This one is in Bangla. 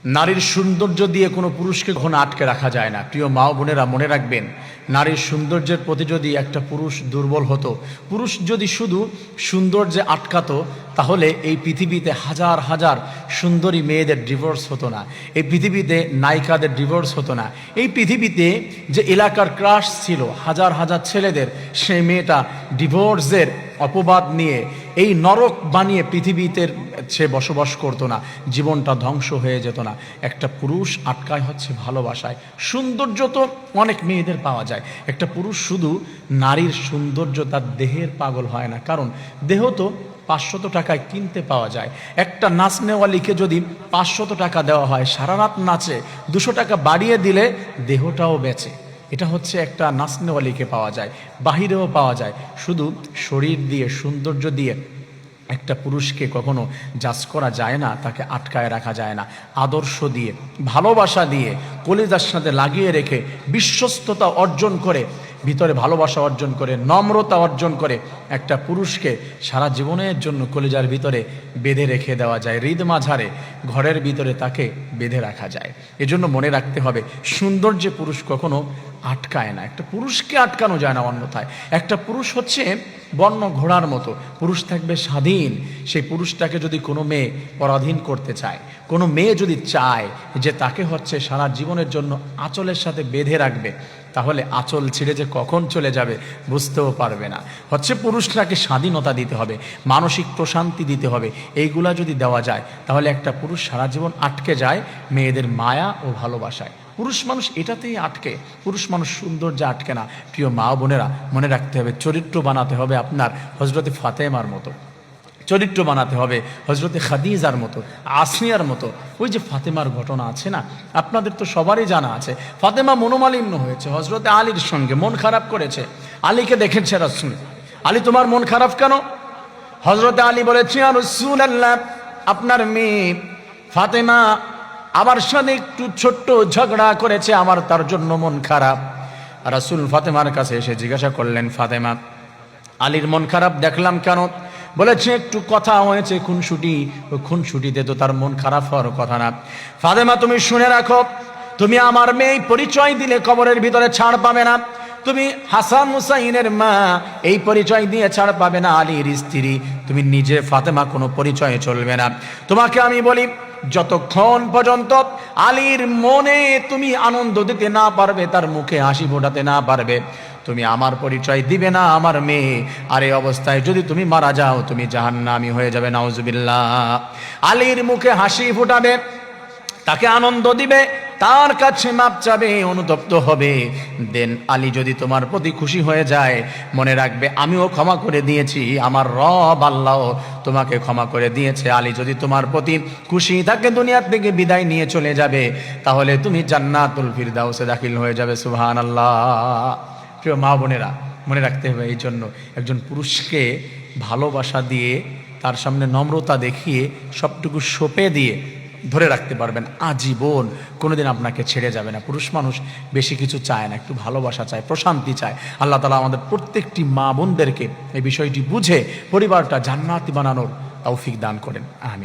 নারীর সৌন্দর্য দিয়ে কোনো পুরুষকে কখনো আটকে রাখা যায় না। প্রিয় মা ও বোনেরা, মনে রাখবেন, নারীর সৌন্দর্যের প্রতি যদি একটা পুরুষ দুর্বল হতো, পুরুষ যদি শুধু সৌন্দর্যে আটকাতো, তাহলে এই পৃথিবীতে হাজার হাজার সুন্দরী মেয়েদের ডিভোর্স হতো না, এই পৃথিবীতে নায়িকাদের ডিভোর্স হতো না, এই পৃথিবীতে যে এলাকার ক্রাশ ছিল হাজার হাজার ছেলেদের, সেই মেয়েটা ডিভোর্সের অপবাদ নিয়ে এই নরক বানিয়ে পৃথিবীতে সে বসবাস করতো না, জীবনটা ধ্বংস হয়ে যেত না। একটা পুরুষ আটকায় হচ্ছে ভালোবাসায়। সৌন্দর্য তো অনেক মেয়েদের পাওয়া যায়, একটা পুরুষ শুধু নারীর সৌন্দর্য তার দেহের পাগল হয় না, কারণ দেহ তো 500 টাকায় কিনতে পাওয়া যায়। একটা নাচনেওয়ালিকে যদি 500 টাকা দেওয়া হয়, সারা রাত নাচে, 200 টাকা বাড়িয়ে দিলে দেহটাও বেচে। এটা হচ্ছে একটা নাচনেওয়ালিকে পাওয়া যায়, বাহিরেও পাওয়া যায়। শুধু শরীর দিয়ে, সৌন্দর্য দিয়ে একটা পুরুষকে কখনো জাজ করা যায় না, তাকে আটকায় রাখা যায় না। আদর্শ দিয়ে, ভালোবাসা দিয়ে, কলিজার সাথে লাগিয়ে রেখে, বিশ্বস্ততা অর্জন করে, ভিতরে ভালোবাসা অর্জন করে, নম্রতা অর্জন করে একটা পুরুষকে সারা জীবনের জন্য কলিজার ভিতরে বেঁধে রেখে দেওয়া যায়, হৃদ মাঝারে ঘরের ভিতরে তাকে বেঁধে রাখা যায়। এজন্য মনে রাখতে হবে, সৌন্দর্যে পুরুষ কখনো আটকায় না, একটা পুরুষকে আটকানো যায় না। অন্যথায় একটা পুরুষ হচ্ছে বন্য ঘোড়ার মতো, পুরুষ থাকবে স্বাধীন। সেই পুরুষটাকে যদি কোনো মেয়ে পরাধীন করতে চায়, কোনো মেয়ে যদি চায় যে তাকে হচ্ছে সারা জীবনের জন্য আঁচলের সাথে বেঁধে রাখবে, তাহলে আঁচল ছিঁড়ে যে কখন চলে যাবে বুঝতেও পারবে না। হচ্ছে পুরুষটাকে স্বাধীনতা দিতে হবে, মানসিক প্রশান্তি দিতে হবে। এইগুলা যদি দেওয়া যায়, তাহলে একটা পুরুষ সারা জীবন আটকে যায় মেয়েদের মায়া ও ভালোবাসায়। পুরুষ মানুষ এটাতেই আটকে, পুরুষ মানুষ সৌন্দর্যে আটকে না। প্রিয় মা বোনেরা, মনে রাখতে হবে, চরিত্র বানাতে হবে আপনার হজরতে ফাতেমার মতো, চরিত্র বানাতে হবে হজরতে খাদিজার মতো, আসিয়ার মতো। ওই যে ফাতেমার ঘটনা আছে না, আপনাদের তো সবারই জানা আছে। ফাতেমা মনোমালিন্য হয়েছে হজরতে আলীর সঙ্গে, মন খারাপ করেছে। আলীকে দেখেছে রাসূল, আলী তোমার মন খারাপ কেন? হজরতে আলী বলেছে, ইয়া রাসূলুল্লাহ, আপনার মেয়ে ফাতেমা আমার সাথে একটু ছোট্ট ঝগড়া করেছে, আমার তার জন্য মন খারাপ। রাসূল ফাতেমার কাছে এসে জিজ্ঞাসা করলেন, ফাতেমা, আলীর মন খারাপ দেখলাম কেন? বলেছে, একটু কথা হয়েছে খুনসুটি, ওই খুনসুটিতে তো তার মন খারাপ হওয়ার কথা না। ফাতেমা, তুমি শুনে রাখো, তুমি আমার মেয়ে পরিচয় দিলে কবরের ভিতরে ছাড় পাবে না। তুমি হাসান হুসাইনের মা, এই পরিচয় দিয়ে ছাড় পাবে না। আলীর স্ত্রী, তুমি নিজে ফাতেমা, কোনো পরিচয়ে চলবে না। তোমাকে আমি বলি, যতক্ষণ পর্যন্ত আলীর মনে তুমি আনন্দ দিতে না পারবে, তার মুখে হাসি ফোটাতে না পারবে, তুমি আমার পরিচয় দিবে না আমার মেয়ে। আর এই অবস্থায় যদি তুমি মারা যাও, তুমি জাহান্নামী হয়ে যাবে, নাউজুবিল্লাহ। আলীর মুখে হাসি ফোটাবে, তাকে আনন্দ দিবে, তার কাছে মাপ চাবে, অনুতপ্ত হবে। দেন আলী যদি তোমার প্রতি খুশি হয়ে যায়, মনে রাখবে আমিও ক্ষমা করে দিয়েছি, আমার রব আল্লাহ তোমাকে ক্ষমা করে দিয়েছে। আলী যদি তোমার প্রতি খুশি থাকে, দুনিয়ার থেকে বিদায় নিয়ে চলে যাবে, তাহলে তুমি জান্নাতুল ফিরদাউসে দাখিল হয়ে যাবে। সুবহানাল্লাহ। প্রিয় মা বোনেরা, মনে রাখতে হবে, এই জন্য একজন পুরুষকে ভালোবাসা দিয়ে, তার সামনে নম্রতা দেখিয়ে, সবটুকু সঁপে দিয়ে ধরে রাখতে পারবেন আজীবন, কোনোদিন আপনাকে ছেড়ে যাবে না। পুরুষ মানুষ বেশি কিছু চায় না, একটু ভালোবাসা চায়, প্রশান্তি চায়। আল্লাহ তাআলা আমাদের প্রত্যেকটি মা বোনদেরকে এই বিষয়টি বুঝে পরিবারটা জান্নাতি বানানোর তৌফিক দান করেন। আমিন।